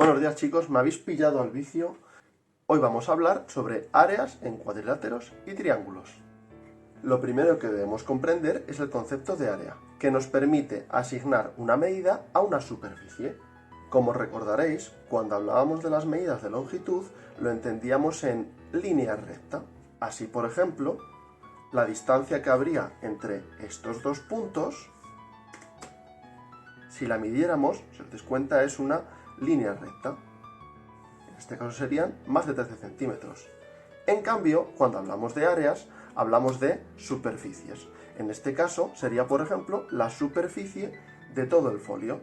Buenos días chicos, me habéis pillado al vicio. Hoy vamos a hablar sobre áreas en cuadriláteros y triángulos. Lo primero que debemos comprender es el concepto de área, que nos permite asignar una medida a una superficie. Como recordaréis, cuando hablábamos de las medidas de longitud, lo entendíamos en línea recta. Así, por ejemplo, la distancia que habría entre estos dos puntos, si la midiéramos, si os dais cuenta, es una línea recta. En este caso serían más de 13 centímetros. En cambio, cuando hablamos de áreas, hablamos de superficies. En este caso sería, por ejemplo, la superficie de todo el folio.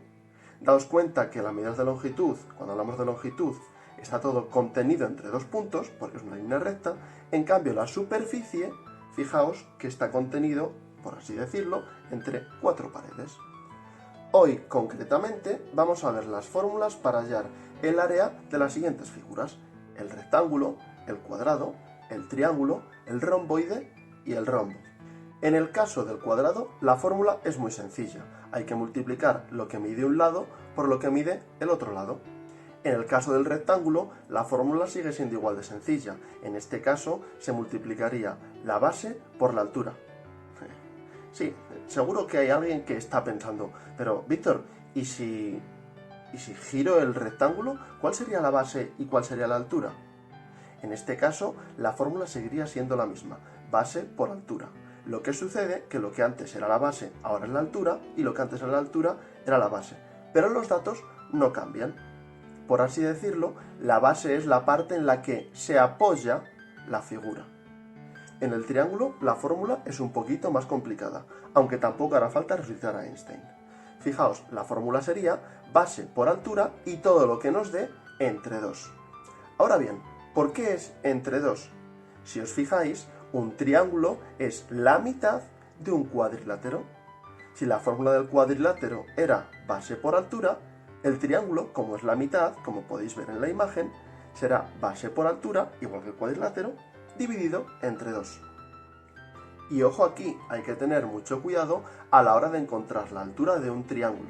Daos cuenta que las medidas de longitud, cuando hablamos de longitud, está todo contenido entre dos puntos, porque es una línea recta. En cambio, la superficie, fijaos que está contenido, por así decirlo, entre cuatro paredes. Hoy, concretamente, vamos a ver las fórmulas para hallar el área de las siguientes figuras: el rectángulo, el cuadrado, el triángulo, el romboide y el rombo. En el caso del cuadrado, la fórmula es muy sencilla. Hay que multiplicar lo que mide un lado por lo que mide el otro lado. En el caso del rectángulo, la fórmula sigue siendo igual de sencilla. En este caso, se multiplicaría la base por la altura. Sí, seguro que hay alguien que está pensando, pero Víctor, ¿y si giro el rectángulo? ¿Cuál sería la base y cuál sería la altura? En este caso, la fórmula seguiría siendo la misma, base por altura. Lo que sucede que lo que antes era la base ahora es la altura, y lo que antes era la altura era la base. Pero los datos no cambian. Por así decirlo, la base es la parte en la que se apoya la figura. En el triángulo, la fórmula es un poquito más complicada, aunque tampoco hará falta resucitar a Einstein. Fijaos, la fórmula sería base por altura y todo lo que nos dé entre 2. Ahora bien, ¿por qué es entre 2? Si os fijáis, un triángulo es la mitad de un cuadrilátero. Si la fórmula del cuadrilátero era base por altura, el triángulo, como es la mitad, como podéis ver en la imagen, será base por altura, igual que el cuadrilátero, dividido entre 2. Y ojo aquí, hay que tener mucho cuidado a la hora de encontrar la altura de un triángulo.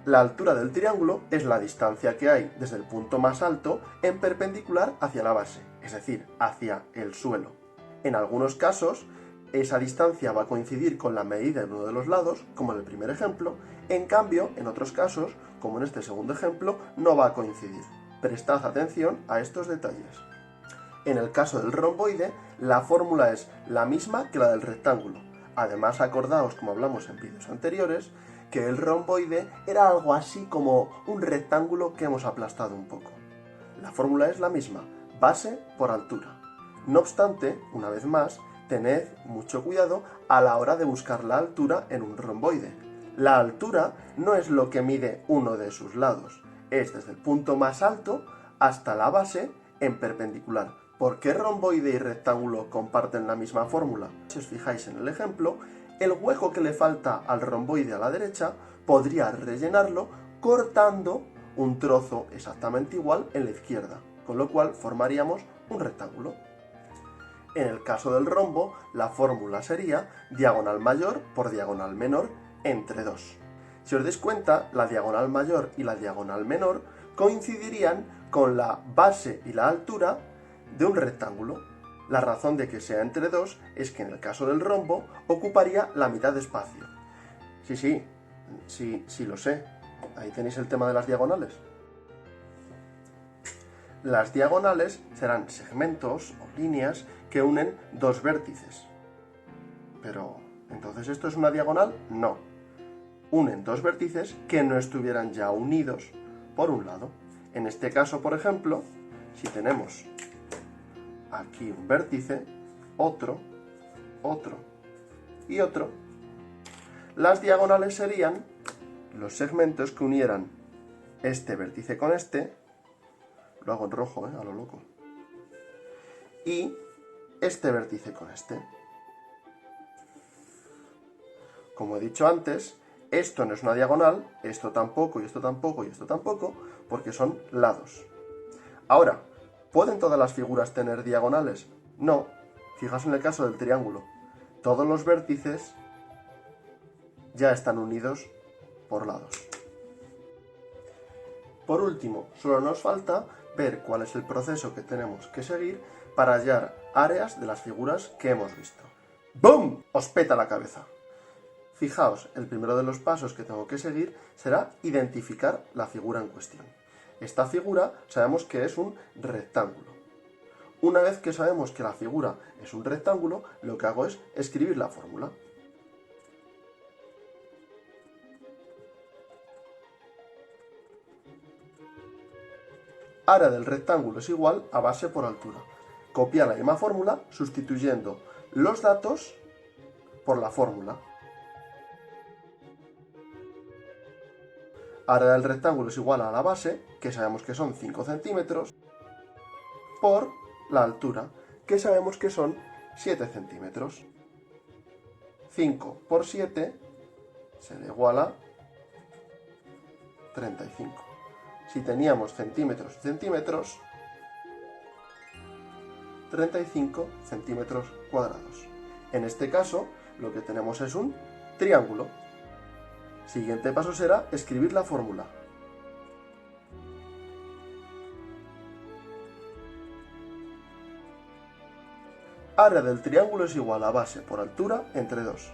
La altura del triángulo es la distancia que hay desde el punto más alto en perpendicular hacia la base, es decir, hacia el suelo. En algunos casos, esa distancia va a coincidir con la medida en uno de los lados, como en el primer ejemplo. En cambio, en otros casos, como en este segundo ejemplo, no va a coincidir. Prestad atención a estos detalles. En el caso del romboide, la fórmula es la misma que la del rectángulo. Además, acordaos, como hablamos en vídeos anteriores, que el romboide era algo así como un rectángulo que hemos aplastado un poco. La fórmula es la misma, base por altura. No obstante, una vez más, tened mucho cuidado a la hora de buscar la altura en un romboide. La altura no es lo que mide uno de sus lados, es desde el punto más alto hasta la base en perpendicular. ¿Por qué romboide y rectángulo comparten la misma fórmula? Si os fijáis en el ejemplo, el hueco que le falta al romboide a la derecha podría rellenarlo cortando un trozo exactamente igual en la izquierda, con lo cual formaríamos un rectángulo. En el caso del rombo, la fórmula sería diagonal mayor por diagonal menor entre 2. Si os dais cuenta, la diagonal mayor y la diagonal menor coincidirían con la base y la altura de un rectángulo. La razón de que sea entre 2 es que en el caso del rombo ocuparía la mitad de espacio. Sí, lo sé. Ahí tenéis el tema de las diagonales. Las diagonales serán segmentos o líneas que unen dos vértices. Pero, ¿entonces esto es una diagonal? No. Unen dos vértices que no estuvieran ya unidos por un lado. En este caso, por ejemplo, si tenemos aquí un vértice, otro y otro, las diagonales serían los segmentos que unieran este vértice con este, lo hago en rojo, a lo loco, y este vértice con este. Como he dicho antes, esto no es una diagonal, esto tampoco, y esto tampoco, y esto tampoco, porque son lados. Ahora, ¿pueden todas las figuras tener diagonales? No. Fijaos en el caso del triángulo. Todos los vértices ya están unidos por lados. Por último, solo nos falta ver cuál es el proceso que tenemos que seguir para hallar áreas de las figuras que hemos visto. ¡Bum! Os peta la cabeza. Fijaos, el primero de los pasos que tengo que seguir será identificar la figura en cuestión. Esta figura sabemos que es un rectángulo. Una vez que sabemos que la figura es un rectángulo, lo que hago es escribir la fórmula. Área del rectángulo es igual a base por altura. Copiar la misma fórmula sustituyendo los datos por la fórmula. Área del rectángulo es igual a la base, que sabemos que son 5 centímetros, por la altura, que sabemos que son 7 centímetros. 5 por 7 será igual a 35. Si teníamos centímetros y centímetros, 35 centímetros cuadrados. En este caso, lo que tenemos es un triángulo. Siguiente paso será escribir la fórmula. Área del triángulo es igual a base por altura entre 2.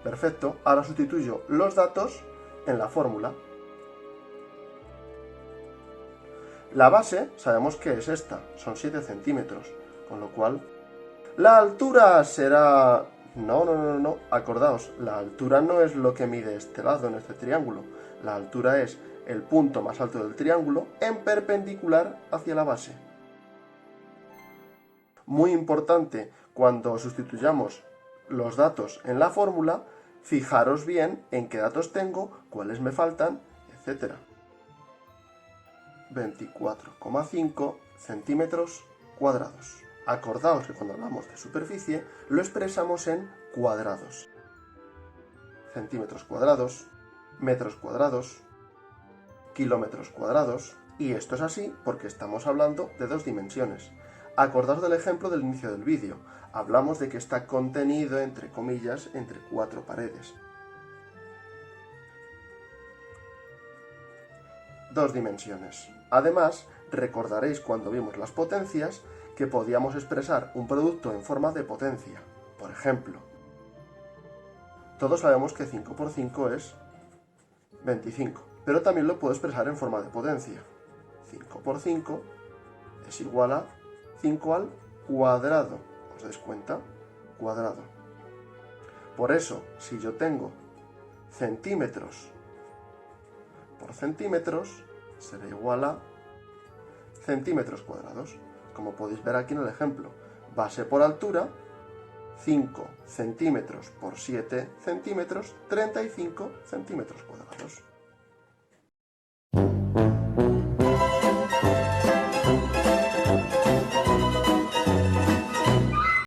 Perfecto, ahora sustituyo los datos en la fórmula. La base sabemos que es esta, son 7 centímetros, con lo cual la altura será... No, acordaos, la altura no es lo que mide este lado en este triángulo, la altura es el punto más alto del triángulo en perpendicular hacia la base. Muy importante, cuando sustituyamos los datos en la fórmula, fijaros bien en qué datos tengo, cuáles me faltan, etc. 24,5 centímetros cuadrados. Acordaos que cuando hablamos de superficie lo expresamos en cuadrados. Centímetros cuadrados, metros cuadrados, kilómetros cuadrados. Y esto es así porque estamos hablando de 2 dimensiones. Acordaos del ejemplo del inicio del vídeo. Hablamos de que está contenido, entre comillas, entre 4 paredes. 2 dimensiones. Además, recordaréis cuando vimos las potencias que podíamos expresar un producto en forma de potencia. Por ejemplo, todos sabemos que 5 por 5 es 25, pero también lo puedo expresar en forma de potencia. 5 por 5 es igual a 5 al cuadrado. ¿Os dais cuenta? Cuadrado. Por eso, si yo tengo centímetros por centímetros, será igual a centímetros cuadrados. Como podéis ver aquí en el ejemplo, base por altura, 5 centímetros por 7 centímetros, 35 centímetros cuadrados.